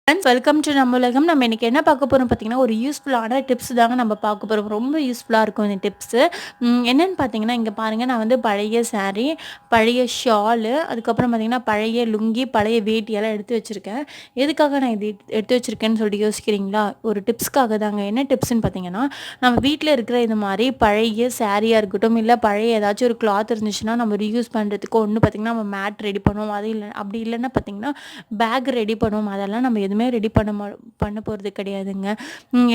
Friends, welcome to நம்ம உலகம். நம்ம இன்னைக்கு என்ன பார்க்க போகிறோம் பார்த்தீங்கன்னா, ஒரு யூஸ்ஃபுல்லான டிப்ஸ் தாங்க நம்ம பார்க்க போகிறோம். ரொம்ப யூஸ்ஃபுல்லாக இருக்கும் இந்த டிப்ஸு. என்னென்னு பார்த்தீங்கன்னா, இங்கே பாருங்கள், நான் வந்து பழைய சாரீ, பழைய ஷாலு, அதுக்கப்புறம் பார்த்தீங்கன்னா பழைய லுங்கி, பழைய வேட்டியெல்லாம் எடுத்து வச்சுருக்கேன். எதுக்காக நான் இது எடுத்து வச்சுருக்கேன்னு சொல்லிட்டு யோசிக்கிறீங்களா? ஒரு டிப்ஸ்க்காக தாங்க. என்ன டிப்ஸ்ன்னு பார்த்தீங்கன்னா, நம்ம வீட்டில் இருக்கிற இது மாதிரி பழைய சாரியாக இருக்கட்டும், இல்லை பழைய ஏதாச்சும் ஒரு கிளாத் இருந்துச்சுன்னா நம்ம ரீயூஸ் பண்ணுறதுக்கு ஒன்று பார்த்தீங்கன்னா நம்ம மேட் ரெடி பண்ணுவோம். அது இல்லை, அப்படி இல்லைன்னா பார்த்தீங்கன்னா பேக் ரெடி பண்ணுவோம். அதெல்லாம் நம்ம எதுவுமே ரெடி பண்ண போகிறது கிடையாதுங்க.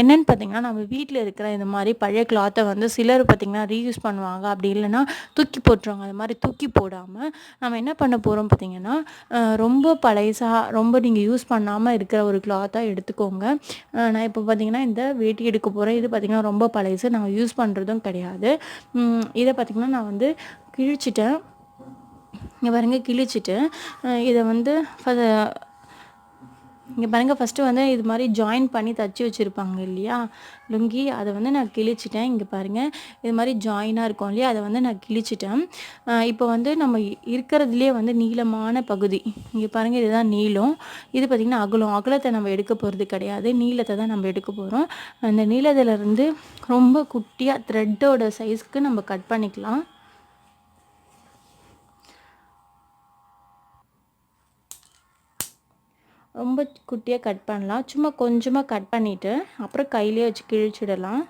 என்னென்னு பார்த்தீங்கன்னா, நம்ம வீட்டில் இருக்கிற இந்த மாதிரி பழைய கிளாத்தை வந்து சிலர் பார்த்தீங்கன்னா ரீயூஸ் பண்ணுவாங்க. அப்படி இல்லைன்னா தூக்கி போட்டுருவாங்க. அது மாதிரி தூக்கி போடாமல் நம்ம என்ன பண்ண போகிறோம் பார்த்தீங்கன்னா, ரொம்ப பழைசாக ரொம்ப நீங்கள் யூஸ் பண்ணாமல் இருக்கிற ஒரு கிளாத்தாக எடுத்துக்கோங்க. நான் இப்போ பார்த்தீங்கன்னா இந்த வேட்டி எடுக்க போகிறேன். இது பார்த்தீங்கன்னா ரொம்ப பழைசு, நாங்கள் யூஸ் பண்ணுறதும் கிடையாது. இதை பார்த்தீங்கன்னா நான் வந்து கிழிச்சிட்டேன். இங்கே பாருங்க, கிழிச்சிட்டு இதை வந்து இங்கே பாருங்கள், ஃபஸ்ட்டு வந்து இது மாதிரி ஜாயின் பண்ணி தச்சு வச்சுருப்பாங்க இல்லையா லுங்கி, அதை வந்து நான் கிழிச்சிட்டேன். இங்கே பாருங்கள், இது மாதிரி ஜாயினாக இருக்கும் இல்லையா, அதை வந்து நான் கிழிச்சிட்டேன். இப்போ வந்து நம்ம இருக்கிறதுலே வந்து நீளமான பகுதி இங்கே பாருங்கள், இதுதான் நீளம். இது பார்த்திங்கன்னா அகலம். அகலத்தை நம்ம எடுக்க போகிறது கிடையாது, நீளத்தை தான் நம்ம எடுக்க போகிறோம். அந்த நீளத்திலேருந்து ரொம்ப குட்டியாக த்ரெட்டோட சைஸ்க்கு நம்ம கட் பண்ணிக்கலாம். ரொம்ப குட்டியாக கட் பண்ணலாம். சும்மா கொஞ்சமாக கட் பண்ணிவிட்டு அப்புறம் கையிலே வச்சு கிழிச்சிடலாம்.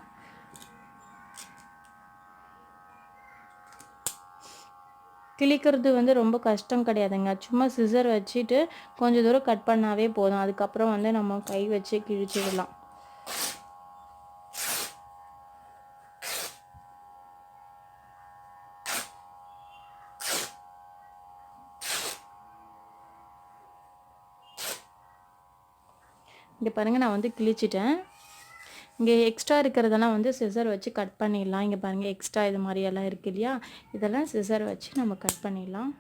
கிழிக்கிறது வந்து ரொம்ப கஷ்டம் கிடையாதுங்க. சும்மா சிசர் வச்சுட்டு கொஞ்சம் தூரம் கட் பண்ணாவே போதும். அதுக்கப்புறம் வந்து நம்ம கை வச்சு கிழிச்சிடலாம். இங்கே பாருங்கள், நான் வந்து கிழிச்சிட்டேன். இங்கே எக்ஸ்ட்ரா இருக்கிறதெல்லாம் வந்து சிசர் வச்சு கட் பண்ணிடலாம். இங்கே பாருங்கள், எக்ஸ்ட்ரா இது மாதிரியெல்லாம் இருக்குது இல்லையா, இதெல்லாம் சிசர் வச்சு நம்ம கட் பண்ணிடலாம்.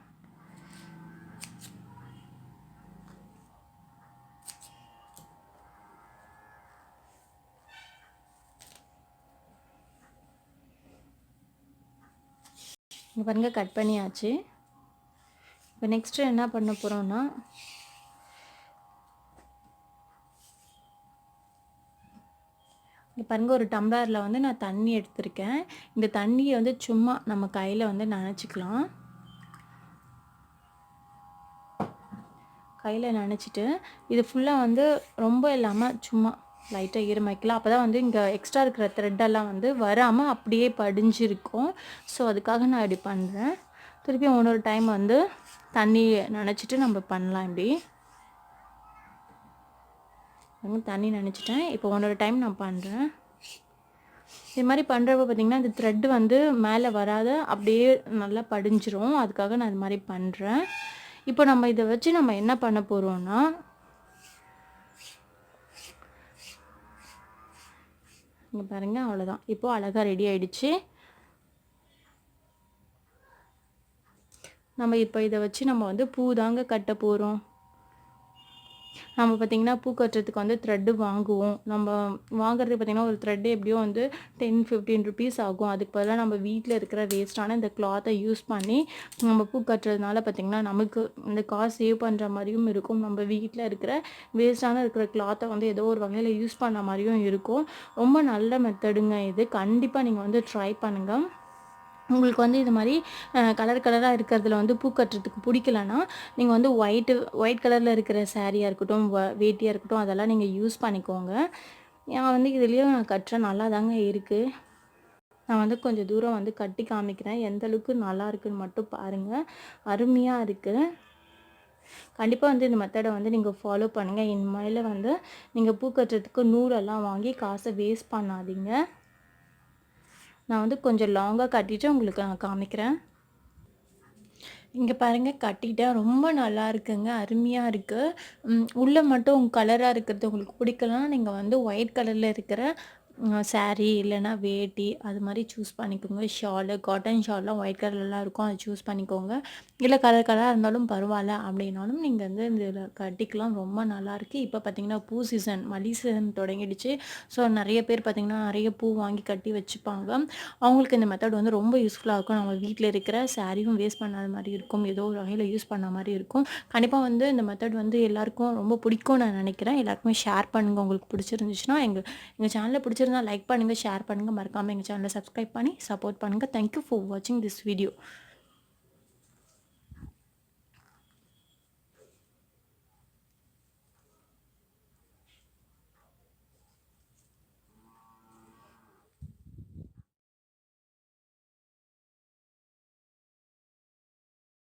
இங்கே பாருங்கள், கட் பண்ணியாச்சு. இப்போ நெக்ஸ்ட்டு என்ன பண்ண போகிறோன்னா, இங்கே பாருங்கள், ஒரு டம்ளரில் வந்து நான் தண்ணி எடுத்திருக்கேன். இந்த தண்ணியை வந்து சும்மா நம்ம கையில் வந்து நனைச்சிக்கலாம். கையில் நனைச்சிட்டு இது ஃபுல்லாக வந்து ரொம்ப இல்லாமல் சும்மா லைட்டாக ஈரமாக்கலாம். அப்போ தான் வந்து இங்கே எக்ஸ்ட்ரா இருக்கிற த்ரெட்டெல்லாம் வந்து வராமல் அப்படியே படிஞ்சிருக்கும். ஸோ அதுக்காக நான் இப்படி பண்ணுறேன். திருப்பி இன்னொரு டைம் வந்து தண்ணி நனைச்சிட்டு நம்ம பண்ணலாம். இப்படி தண்ணி நனைச்சிட்டேன். இப்போ இன்னொரு டைம் நான் பண்ணுறேன். இது மாதிரி பண்ணுறப்ப பார்த்திங்கன்னா இந்த த்ரெட்டு வந்து மேலே வராத அப்படியே நல்லா படிஞ்சிரும். அதுக்காக நான் இது மாதிரி பண்ணுறேன். இப்போ நம்ம இதை வச்சு நம்ம என்ன பண்ண போகிறோன்னா, இங்கே பாருங்கள், அவ்வளோதான். இப்போது அழகாக ரெடி ஆகிடுச்சு. நம்ம இப்போ இதை வச்சு நம்ம வந்து பூ தாங்க கட்ட போகிறோம். நம்ம பார்த்திங்கன்னா பூ கட்டுறதுக்கு வந்து த்ரெட்டு வாங்குவோம். நம்ம வாங்குறது பார்த்திங்கன்னா ஒரு த்ரெட்டு எப்படியோ வந்து 10-15 ருபீஸ் ஆகும். அதுக்கு பதிலாக நம்ம வீட்டில் இருக்கிற வேஸ்ட்டான இந்த கிளாத்தை யூஸ் பண்ணி நம்ம பூ கட்டுறதுனால பார்த்திங்கன்னா நமக்கு இந்த காசு சேவ் பண்ணுற மாதிரியும் இருக்கும். நம்ம வீட்டில் இருக்கிற வேஸ்ட்டான இருக்கிற கிளாத்தை வந்து ஏதோ ஒரு வகையில் யூஸ் பண்ண மாதிரியும் இருக்கும். ரொம்ப நல்ல மெத்தடுங்க இது. கண்டிப்பாக நீங்கள் வந்து ட்ரை பண்ணுங்கள். உங்களுக்கு வந்து இது மாதிரி கலராக இருக்கிறதுல வந்து பூ கட்டுறதுக்கு பிடிக்கலன்னா நீங்கள் வந்து ஒயிட் கலரில் இருக்கிற சாரியாக இருக்கட்டும், வேட்டியாக இருக்கட்டும், அதெல்லாம் நீங்கள் யூஸ் பண்ணிக்கோங்க. நான் வந்து இதுலேயும் நான் கட்டுறேன், நல்லா தாங்க இருக்குது. நான் வந்து கொஞ்சம் தூரம் வந்து கட்டி காமிக்கிறேன், எந்த அளவுக்கு நல்லா இருக்குன்னு மட்டும் பாருங்கள். அருமையாக இருக்குது. கண்டிப்பாக வந்து இந்த மெத்தடை வந்து நீங்கள் ஃபாலோ பண்ணுங்கள். இனிமேல் வந்து நீங்கள் பூ கட்டுறதுக்கு நூலெல்லாம் வாங்கி காசை வேஸ்ட் பண்ணாதீங்க. நான் வந்து கொஞ்சம் லாங்காக கட்டிட்டு உங்களுக்கு நான் காமிக்கிறேன். இங்கே பாருங்கள், கட்டிட்டேன். ரொம்ப நல்லா இருக்குங்க, அருமையாக இருக்குது. உள்ளே மட்டும் கலராக இருக்கிறது உங்களுக்கு பிடிக்கலன்னா நீங்கள் வந்து ஒயிட் கலரில் இருக்கிற சாரீ இல்லைன்னா வேட்டி அது மாதிரி சூஸ் பண்ணிக்கோங்க. ஷாலு, காட்டன் ஷால்லாம் ஒயிட் கலர்லலாம் இருக்கும். அதை சூஸ் பண்ணிக்கோங்க. இல்லை கலர் கலராக இருந்தாலும் பரவாயில்ல அப்படின்னாலும் நீங்கள் வந்து இதில் கட்டிக்கலாம். ரொம்ப நல்லாயிருக்கு. இப்போ பார்த்தீங்கன்னா பூ சீசன், மல்லி சீசன் தொடங்கிடுச்சு. ஸோ நிறைய பேர் பார்த்தீங்கன்னா நிறைய பூ வாங்கி கட்டி வச்சுப்பாங்க. அவங்களுக்கு இந்த மெத்தட் வந்து ரொம்ப யூஸ்ஃபுல்லாக இருக்கும். நம்ம வீட்டில் இருக்கிற சாரியும் வேஸ்ட் பண்ணாத மாதிரி இருக்கும். ஏதோ ஒரு வகையில் யூஸ் பண்ண மாதிரி இருக்கும். கண்டிப்பாக வந்து இந்த மெத்தட் வந்து எல்லாருக்கும் ரொம்ப பிடிக்கும்னு நான் நினைக்கிறேன். எல்லாருக்குமே ஷேர் பண்ணுங்கள். உங்களுக்கு பிடிச்சிருந்துச்சுன்னா எங்கள் சேனலை பிடிச்சிருந்தா லைக் பண்ணுங்கள், ஷேர் பண்ணுங்கள். மறக்காமல் எங்கள் சேனலை சப்ஸ்கிரைப் பண்ணி சப்போர்ட் பண்ணுங்கள். தேங்க்யூ ஃபார் வாட்சிங் திஸ் வீடியோ.